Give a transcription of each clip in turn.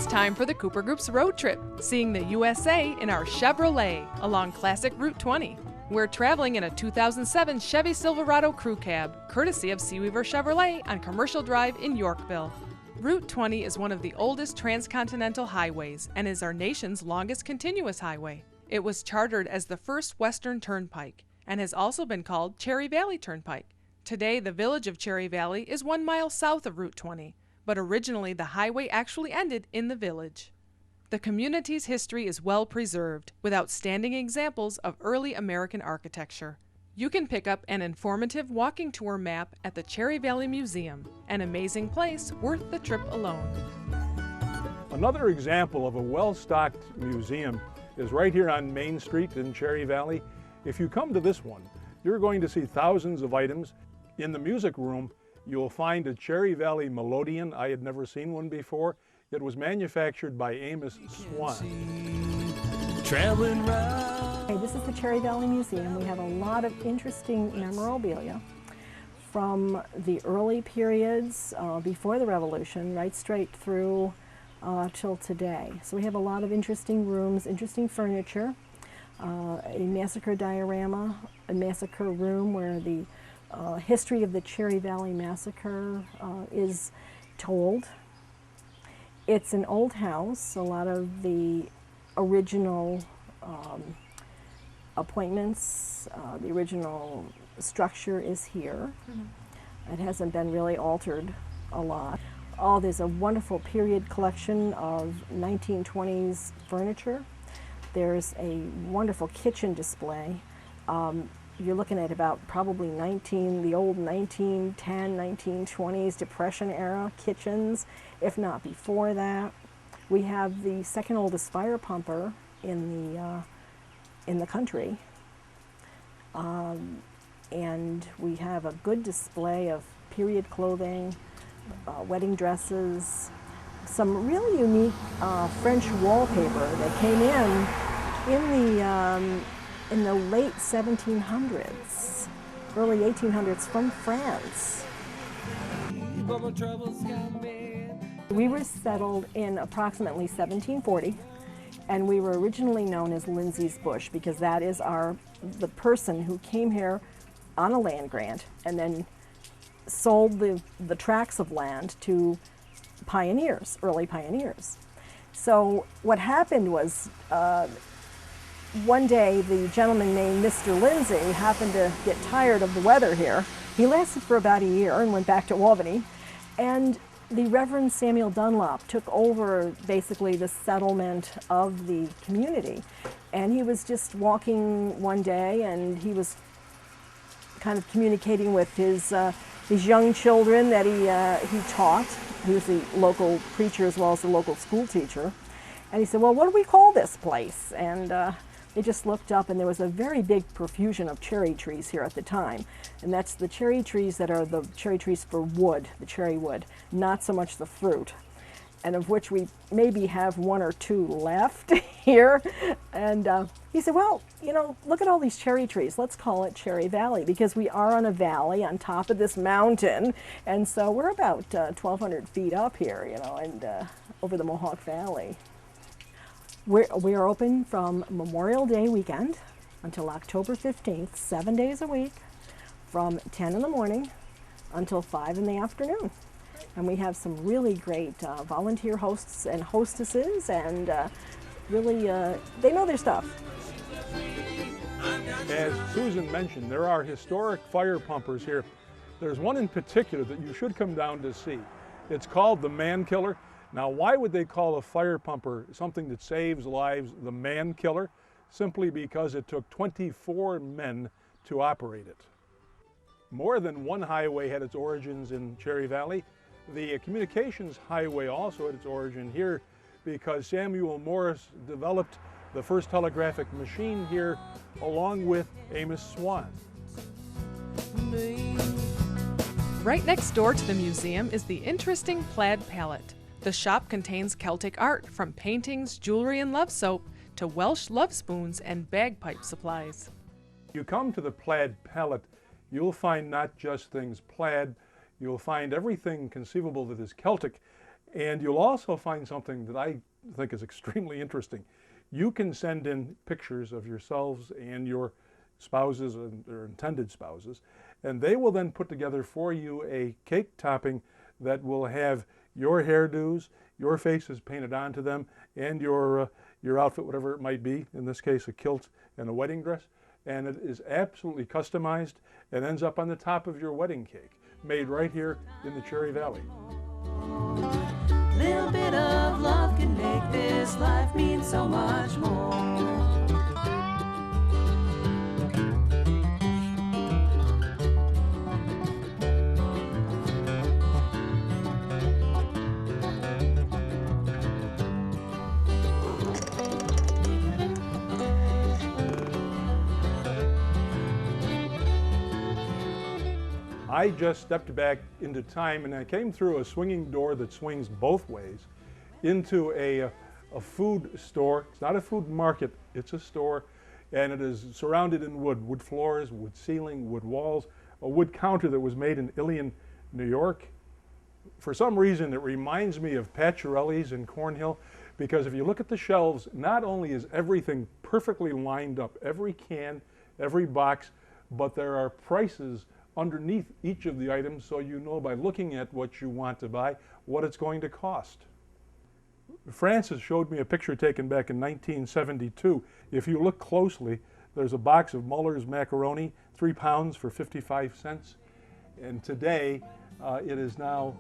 It's time for the Cooper Group's road trip, seeing the USA in our Chevrolet along classic Route 20. We're traveling in a 2007 Chevy Silverado Crew Cab, courtesy of Seaweaver Chevrolet on Commercial Drive in Yorkville. Route 20 is one of the oldest transcontinental highways and is our nation's longest continuous highway. It was chartered as the first Western Turnpike and has also been called Cherry Valley Turnpike. Today, the village of Cherry Valley is 1 mile south of Route 20, but originally the highway actually ended in the village. The community's history is well preserved, with outstanding examples of early American architecture. You can pick up an informative walking tour map at the Cherry Valley Museum, an amazing place worth the trip alone. Another example of a well-stocked museum is right here on Main Street in Cherry Valley. If you come to this one, you're going to see thousands of items. In the music room, you'll find a Cherry Valley melodeon. I had never seen one before. It was manufactured by Amos Swan. Hey, this is the Cherry Valley Museum. We have a lot of interesting memorabilia from the early periods before the Revolution, right straight through till today. So we have a lot of interesting rooms, interesting furniture, a massacre diorama, a massacre room where the history of the Cherry Valley Massacre is told. It's an old house. A lot of the original appointments, the original structure is here. It hasn't been really altered a lot. Oh, there's a wonderful period collection of 1920s furniture. There's a wonderful kitchen display. You're looking at about probably the old 1910, 1920s Depression era kitchens, if not before that. We have the second oldest fire pumper in the country. And we have a good display of period clothing, wedding dresses, some really unique French wallpaper that came in the late 1700s, early 1800s from France. We were settled in approximately 1740, and we were originally known as Lindsay's Bush because that is the person who came here on a land grant and then sold the tracts of land to pioneers, early pioneers. So what happened was one day the gentleman named Mr. Lindsay happened to get tired of the weather here. He lasted for about a year and went back to Albany, and the Reverend Samuel Dunlop took over basically the settlement of the community. And he was just walking one day and he was kind of communicating with his young children that he taught. He was the local preacher as well as the local school teacher. And he said, well, what do we call this place? And they just looked up, and there was a very big profusion of cherry trees here at the time. And that's the cherry trees that are the cherry trees for wood, the cherry wood, not so much the fruit, and of which we maybe have 1 or 2 left here. And he said, well, you know, look at all these cherry trees. Let's call it Cherry Valley because we are on a valley on top of this mountain. And so we're about 1,200 feet up here, you know, and over the Mohawk Valley. We are open from Memorial Day weekend until October 15th, 7 days a week, from 10 in the morning until 5 in the afternoon. And we have some really great volunteer hosts and hostesses, and really, they know their stuff. As Susan mentioned, there are historic fire pumpers here. There's one in particular that you should come down to see. It's called the Man Killer. Now, why would they call a fire pumper something that saves lives the Man Killer? Simply because it took 24 men to operate it. More than one highway had its origins in Cherry Valley. The communications highway also had its origin here because Samuel Morse developed the first telegraphic machine here along with Amos Swan. Right next door to the museum is the interesting Plaid Palette. The shop contains Celtic art from paintings, jewelry, and love soap to Welsh love spoons and bagpipe supplies. You come to the Plaid Palette, you'll find not just things plaid, you'll find everything conceivable that is Celtic. And you'll also find something that I think is extremely interesting. You can send in pictures of yourselves and your spouses or intended spouses, and they will then put together for you a cake topping that will have your hairdos, your faces painted onto them, and your outfit, whatever it might be, in this case a kilt and a wedding dress, and it is absolutely customized and ends up on the top of your wedding cake, made right here in the Cherry Valley. Little bit of love can make this life mean so much more. I just stepped back into time and I came through a swinging door that swings both ways into a food store. It's not a food market, it's a store, and it is surrounded in wood floors, wood ceiling, wood walls, a wood counter that was made in Ilion, New York. For some reason it reminds me of Pacciarelli's in Cornhill, because if you look at the shelves, not only is everything perfectly lined up, every can, every box, but there are prices underneath each of the items, so you know by looking at what you want to buy what it's going to cost. Francis showed me a picture taken back in 1972. If you look closely, there's a box of Muller's macaroni, 3 pounds for 55 cents, and today it is now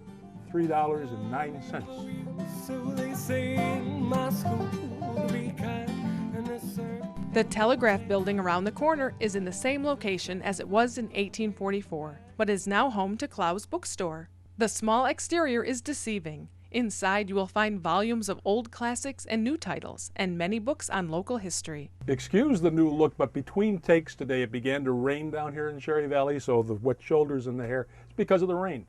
$3.09. So they say in my school to be kind and The Telegraph building around the corner is in the same location as it was in 1844, but is now home to Clow's bookstore. The small exterior is deceiving. Inside you will find volumes of old classics and new titles, and many books on local history. Excuse the new look, but between takes today it began to rain down here in Cherry Valley, so the wet shoulders and the hair, it's because of the rain.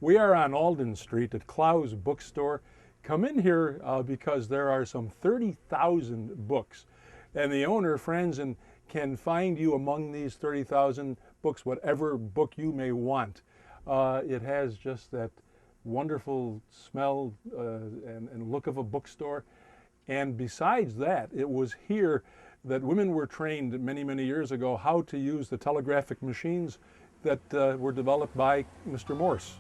We are on Alden Street at Clow's bookstore. Come in here because there are some 30,000 books. And the owner, Franzen, can find you among these 30,000 books, whatever book you may want. It has just that wonderful smell and look of a bookstore. And besides that, it was here that women were trained many, many years ago how to use the telegraphic machines that were developed by Mr. Morse.